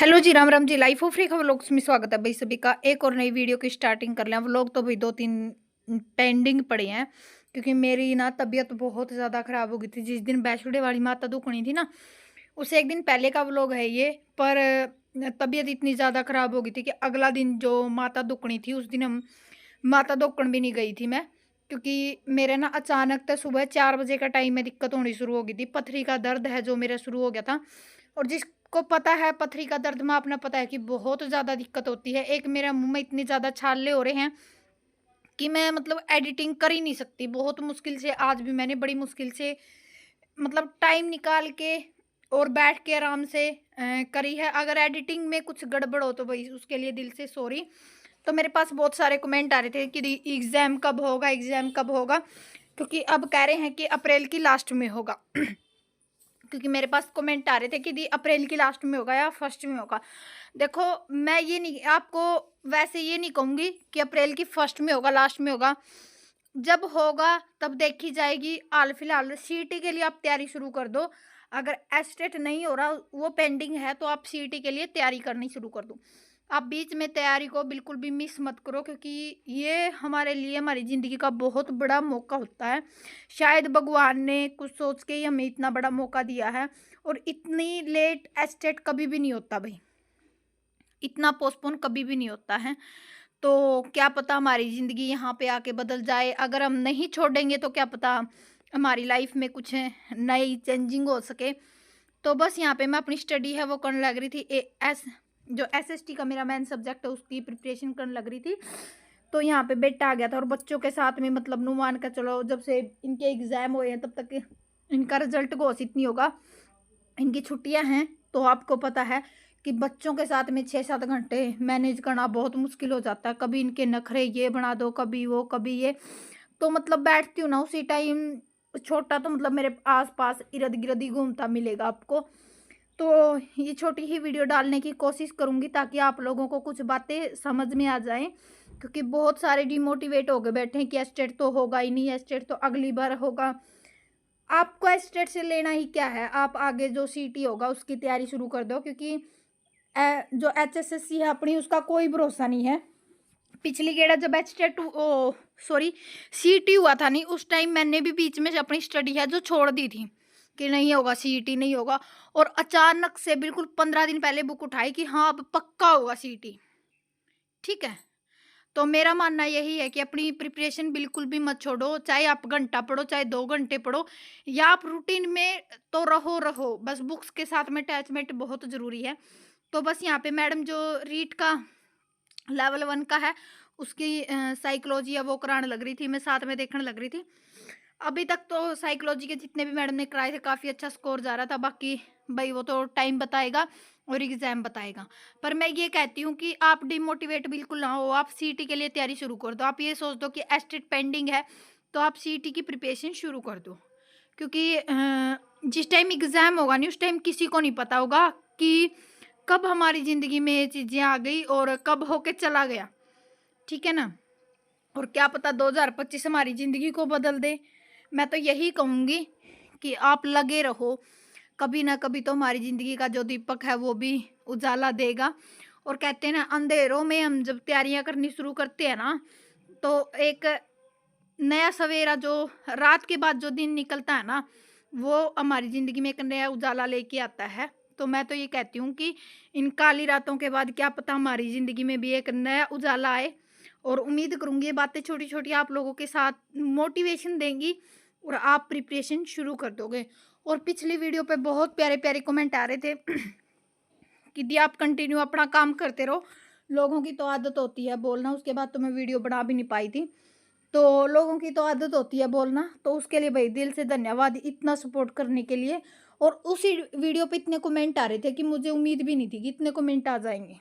Hello ji, Ram Ram ji. Life of Rekha vlogs में स्वागत है भाई सभी का। एक और नई वीडियो की स्टार्टिंग कर लें। व्लॉग तो भाई दो तीन पेंडिंग पड़े हैं क्योंकि मेरी ना तबीयत बहुत ज़्यादा ख़राब हो गई थी। जिस दिन बैसुड़े वाली माता दुखनी थी ना, उससे एक दिन पहले का व्लॉग है ये। पर तबीयत इतनी ज़्यादा ख़राब हो गई थी कि अगला दिन जो माता दुखनी थी उस दिन हम माता दुखन भी नहीं गई थी मैं, क्योंकि मेरे ना अचानक तो सुबह 4 बजे का टाइम में दिक्कत होनी शुरू हो गई थी। पथरी का दर्द है जो मेरा शुरू हो गया था। और जिसको पता है पथरी का दर्द में अपना पता है कि बहुत ज़्यादा दिक्कत होती है। एक मेरे मुंह में इतनी ज़्यादा छाले हो रहे हैं कि मैं मतलब एडिटिंग कर ही नहीं सकती। बहुत मुश्किल से आज भी मैंने बड़ी मुश्किल से मतलब टाइम निकाल के और बैठ के आराम से करी है। अगर एडिटिंग में कुछ गड़बड़ हो तो भाई उसके लिए दिल से सॉरी। तो मेरे पास बहुत सारे कमेंट आ रहे थे कि एग्ज़ाम कब होगा, एग्ज़ाम कब होगा, क्योंकि अब कह रहे हैं कि अप्रैल की लास्ट में होगा। क्योंकि मेरे पास कमेंट आ रहे थे कि दी अप्रैल की लास्ट में होगा या फर्स्ट में होगा। देखो, मैं ये नहीं आपको वैसे ये नहीं कहूँगी कि अप्रैल की फर्स्ट में होगा, लास्ट में होगा। जब होगा तब देखी जाएगी। हाल फिलहाल सीईटी के लिए आप तैयारी शुरू कर दो। अगर एस्टेट नहीं हो रहा, वो पेंडिंग है, तो आप सीईटी के लिए तैयारी करनी शुरू कर दो। आप बीच में तैयारी को बिल्कुल भी मिस मत करो, क्योंकि ये हमारे लिए हमारी ज़िंदगी का बहुत बड़ा मौका होता है। शायद भगवान ने कुछ सोच के ही हमें इतना बड़ा मौका दिया है। और इतनी लेट एस्टेट कभी भी नहीं होता भाई, इतना पोस्टपोन कभी भी नहीं होता है। तो क्या पता हमारी ज़िंदगी यहाँ पे आके बदल जाए। अगर हम नहीं छोड़ेंगे तो क्या पता हमारी लाइफ में कुछ नई चेंजिंग हो सके। तो बस यहाँ पे मैं अपनी स्टडी है वो करने लग रही थी। जो एसएसटी का मेरा मेन सब्जेक्ट है उसकी प्रिपरेशन करने लग रही थी। तो यहाँ पे बेटा आ गया था और बच्चों के साथ में मतलब नुमान का चलो, जब से इनके एग्ज़ाम हुए हैं तब तक इनका रिजल्ट घोषित नहीं होगा, इनकी छुट्टियां हैं। तो आपको पता है कि बच्चों के साथ में 6-7 घंटे मैनेज करना बहुत मुश्किल हो जाता है। कभी इनके नखरे ये बना दो, कभी वो, कभी ये। तो मतलब बैठती हूँ ना उसी टाइम छोटा तो मतलब मेरे आस पास इर्द गिर्द ही घूमता मिलेगा आपको। तो ये छोटी ही वीडियो डालने की कोशिश करूँगी ताकि आप लोगों को कुछ बातें समझ में आ जाएं, क्योंकि बहुत सारे डिमोटिवेट हो गए बैठे हैं कि एस्टेट तो होगा ही नहीं, एस्टेट तो अगली बार होगा। आपको एस्टेट से लेना ही क्या है, आप आगे जो सीटी होगा उसकी तैयारी शुरू कर दो, क्योंकि जो एचएसएससी है अपनी उसका कोई भरोसा नहीं है। पिछली गेड़ा जब एचटेट ओ सॉरी सीटी हुआ था नहीं, उस टाइम मैंने भी बीच में अपनी स्टडी है जो छोड़ दी थी कि नहीं होगा सीटी नहीं होगा। और अचानक से बिल्कुल 15 दिन पहले बुक उठाई कि हाँ अब पक्का होगा सीटी। ठीक है, तो मेरा मानना यही है कि अपनी प्रिपरेशन बिल्कुल भी मत छोड़ो। चाहे आप घंटा पढ़ो, चाहे 2 घंटे पढ़ो, या आप रूटीन में तो रहो रहो, बस बुक्स के साथ में अटैचमेंट बहुत ज़रूरी है। तो बस यहाँ पे मैडम जो रीट का लेवल 1 का है उसकी साइकोलॉजी है वो कराने लग रही थी, मैं साथ में देखने लग रही थी। अभी तक तो साइकोलॉजी के जितने भी मैडम ने कराए थे काफ़ी अच्छा स्कोर जा रहा था। बाकी भाई वो तो टाइम बताएगा और एग्ज़ाम बताएगा। पर मैं ये कहती हूँ कि आप डिमोटिवेट बिल्कुल ना हो, आप सीईटी के लिए तैयारी शुरू कर दो। आप ये सोच दो कि एस्टेट पेंडिंग है तो आप सीईटी की प्रिपरेशन शुरू कर दो, क्योंकि जिस टाइम एग्ज़ाम होगा नहीं उस टाइम किसी को नहीं पता होगा कि कब हमारी ज़िंदगी में ये चीज़ें आ गई और कब होके चला गया। ठीक है ना? और क्या पता 2025 हमारी ज़िंदगी को बदल दे। मैं तो यही कहूँगी कि आप लगे रहो, कभी ना कभी तो हमारी ज़िंदगी का जो दीपक है वो भी उजाला देगा। और कहते हैं ना, अंधेरों में हम जब तैयारियां करनी शुरू करते हैं ना, तो एक नया सवेरा जो रात के बाद जो दिन निकलता है ना, वो हमारी ज़िंदगी में एक नया उजाला लेके आता है। तो मैं तो ये कहती हूँ कि इन काली रातों के बाद क्या पता हमारी ज़िंदगी में भी एक नया उजाला आए। और उम्मीद करूँगी ये बातें छोटी छोटी आप लोगों के साथ मोटिवेशन देंगी और आप प्रिपरेशन शुरू कर दोगे। और पिछली वीडियो पे बहुत प्यारे प्यारे कमेंट आ रहे थे कि दी आप कंटिन्यू अपना काम करते रहो। लोगों की तो आदत होती है बोलना, उसके बाद तो मैं वीडियो बना भी नहीं पाई थी। तो लोगों की तो आदत होती है बोलना, तो उसके लिए भाई दिल से धन्यवाद इतना सपोर्ट करने के लिए। और उसी वीडियो पे इतने कमेंट आ रहे थे कि मुझे उम्मीद भी नहीं थी कि इतने कमेंट आ जाएंगे।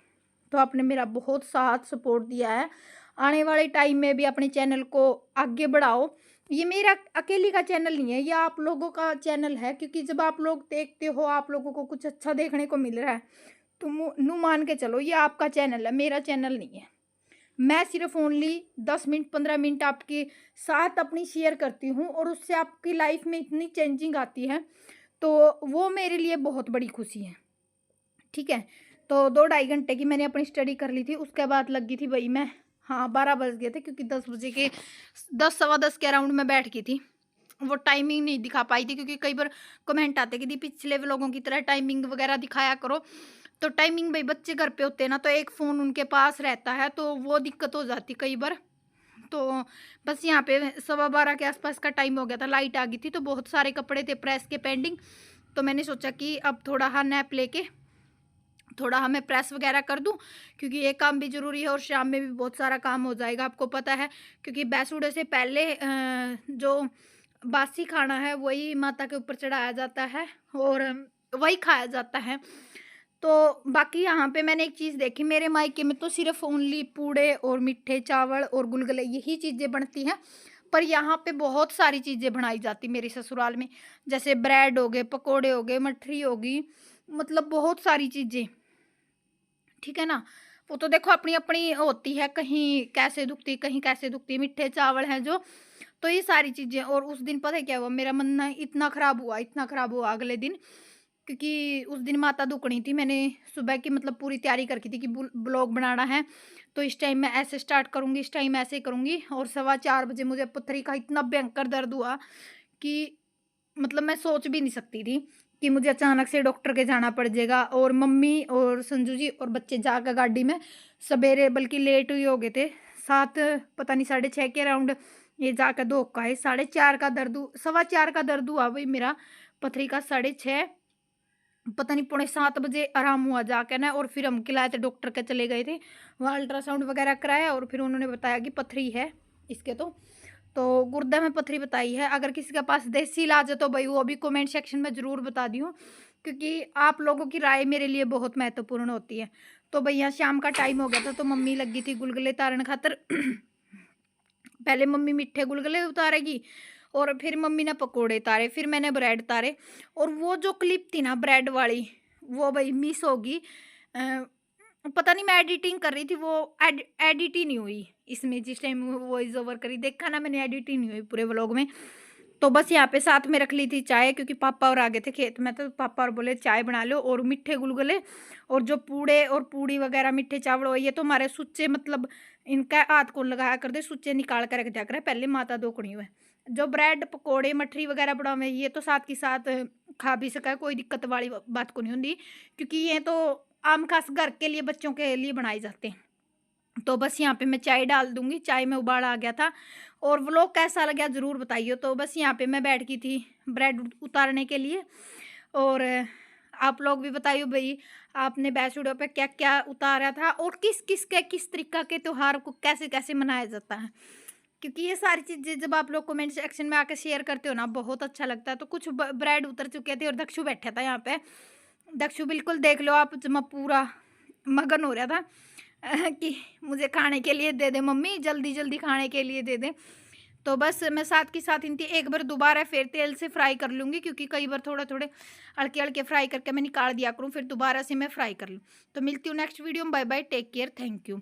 तो आपने मेरा बहुत साथ सपोर्ट दिया है। आने वाले टाइम में भी अपने चैनल को आगे बढ़ाओ। ये मेरा अकेली का चैनल नहीं है, ये आप लोगों का चैनल है, क्योंकि जब आप लोग देखते हो आप लोगों को कुछ अच्छा देखने को मिल रहा है तो नू मान के चलो ये आपका चैनल है, मेरा चैनल नहीं है। मैं सिर्फ ओनली 10 मिनट 15 मिनट आपके साथ अपनी शेयर करती हूँ और उससे आपकी लाइफ में इतनी चेंजिंग आती है, तो वो मेरे लिए बहुत बड़ी खुशी है। ठीक है, तो 2 ढाई घंटे की मैंने अपनी स्टडी कर ली थी। उसके बाद लग गई थी भई मैं, हाँ 12 बज गए थे, क्योंकि 10 बजे के 10 सवा 10 के अराउंड मैं बैठ गई थी। वो टाइमिंग नहीं दिखा पाई थी, क्योंकि कई बार कमेंट आते कि दी पिछले व्लॉगों की तरह टाइमिंग वगैरह दिखाया करो। तो टाइमिंग भई बच्चे घर पे होते हैं ना, तो एक फ़ोन उनके पास रहता है, तो वो दिक्कत हो जाती कई बार। तो बस यहाँ पे सवा 12 के आसपास का टाइम हो गया था, लाइट आ गई थी, तो बहुत सारे कपड़े थे प्रेस के पेंडिंग। तो मैंने सोचा कि अब थोड़ा हाँ नैप लेके थोड़ा हाँ मैं प्रेस वगैरह कर दूं, क्योंकि ये काम भी ज़रूरी है और शाम में भी बहुत सारा काम हो जाएगा, आपको पता है। क्योंकि बैसुड़े से पहले जो बासी खाना है वही माता के ऊपर चढ़ाया जाता है और वही खाया जाता है। तो बाकी यहाँ पे मैंने एक चीज़ देखी, मेरे मायके में तो सिर्फ ओनली पूड़े और मीठे चावल और गुलगुले यही चीज़ें बनती हैं। पर यहाँ पे बहुत सारी चीज़ें बनाई जाती मेरे ससुराल में, जैसे ब्रेड हो गए, पकोड़े हो गए, मठरी होगी, मतलब बहुत सारी चीज़ें, ठीक है ना। वो तो देखो अपनी अपनी होती है, कहीं कैसे दुखती कहीं कैसे दुखती, मीठे चावल हैं जो। तो ये सारी चीज़ें, और उस दिन पता है क्या हुआ, मेरा मन ना इतना ख़राब हुआ, इतना ख़राब हुआ अगले दिन, क्योंकि उस दिन माता दुखनी थी। मैंने सुबह की मतलब पूरी तैयारी कर रखी थी कि ब्लॉग बनाना है, तो इस टाइम मैं ऐसे स्टार्ट करूँगी, इस टाइम ऐसे करूँगी। और सवा 4 बजे मुझे पथरी का इतना भयंकर दर्द हुआ कि मतलब मैं सोच भी नहीं सकती थी कि मुझे अचानक से डॉक्टर के जाना पड़ जाएगा। और मम्मी और संजू जी और बच्चे जाकर गाड़ी में सवेरे, बल्कि लेट ही हो गए थे, 7 पता नहीं 6:30 के अराउंड ये जाकर धोखा है। 4:30 का दर्द सवा 4 का दर्द हुआ भाई मेरा पथरी का, 6:30 पता नहीं 6:45 बजे आराम हुआ जाकर ना। और फिर हम खिलाए थे, डॉक्टर के चले गए थे, वहाँ अल्ट्रासाउंड वगैरह कराया और फिर उन्होंने बताया कि पथरी है इसके। तो गुर्दे में पथरी बताई है। अगर किसी के पास देसी इलाज है तो भाई वो भी कमेंट सेक्शन में ज़रूर बता दियो, क्योंकि आप लोगों की राय मेरे लिए बहुत महत्वपूर्ण होती है। तो भैया शाम का टाइम हो गया था, तो मम्मी लगी थी गुलगुले तारन खातर। पहले मम्मी मीठे गुलगुले उतारेगी और फिर मम्मी ने पकोड़े तारे, फिर मैंने ब्रेड तारे। और वो जो क्लिप थी ना ब्रेड वाली, वो भाई मिस होगी। पता नहीं, मैं एडिटिंग कर रही थी, वो एडिट ही नहीं हुई इसमें, जिस टाइम वॉइस ओवर करी देखा ना मैंने, एडिट ही नहीं हुई पूरे व्लॉग में। तो बस यहाँ पे साथ में रख ली थी चाय, क्योंकि पापा और आ गए थे खेत में, तो पापा और बोले चाय बना लो और मीठे गुलगुले और जो पूड़े और पूड़ी वगैरह मीठे चावल हो, ये तो हमारे सुच्चे, मतलब इनका हाथ कौन लगाया कर दे, सुच्चे निकाल कर रख दिया करे, पहले माता दोकड़ी हुए। जो ब्रेड पकोड़े मठरी वगैरह बनावे ये तो साथ के साथ खा भी सका, कोई दिक्कत वाली बात को नहीं होती, क्योंकि ये तो आम खास घर के लिए बच्चों के लिए बनाए जाते हैं। तो बस यहाँ पे मैं चाय डाल दूँगी, चाय में उबाल आ गया था। और व्लॉग कैसा लगा ज़रूर बताइए। तो बस यहाँ पे मैं बैठ गई थी ब्रेड उतारने के लिए। और आप लोग भी बताइए भई, आपने बैसुड़ों पे क्या-क्या उतारा था और किस तरीक़ा के त्योहार को कैसे-कैसे मनाया जाता है। क्योंकि ये सारी चीज़ें जब आप लोग कमेंट सेक्शन में आके शेयर करते हो ना, बहुत अच्छा लगता है। तो कुछ ब ब्रेड उतर चुके थे और दक्षु बैठा था यहाँ पे। दक्षु बिल्कुल देख लो आप, जमा पूरा मगन हो रहा था कि मुझे खाने के लिए दे दे मम्मी, जल्दी-जल्दी खाने के लिए दे दे। तो बस मैं साथ के साथ इनकी एक बार दोबारा फिर तेल से फ्राई कर लूँगी, क्योंकि कई बार थोड़े-थोड़े हल्के-हल्के फ्राई करके मैं निकाल दिया करूँ, फिर दोबारा से मैं फ्राई कर लूँ। तो मिलती हूँ नेक्स्ट वीडियो में, bye bye, take care, thank you.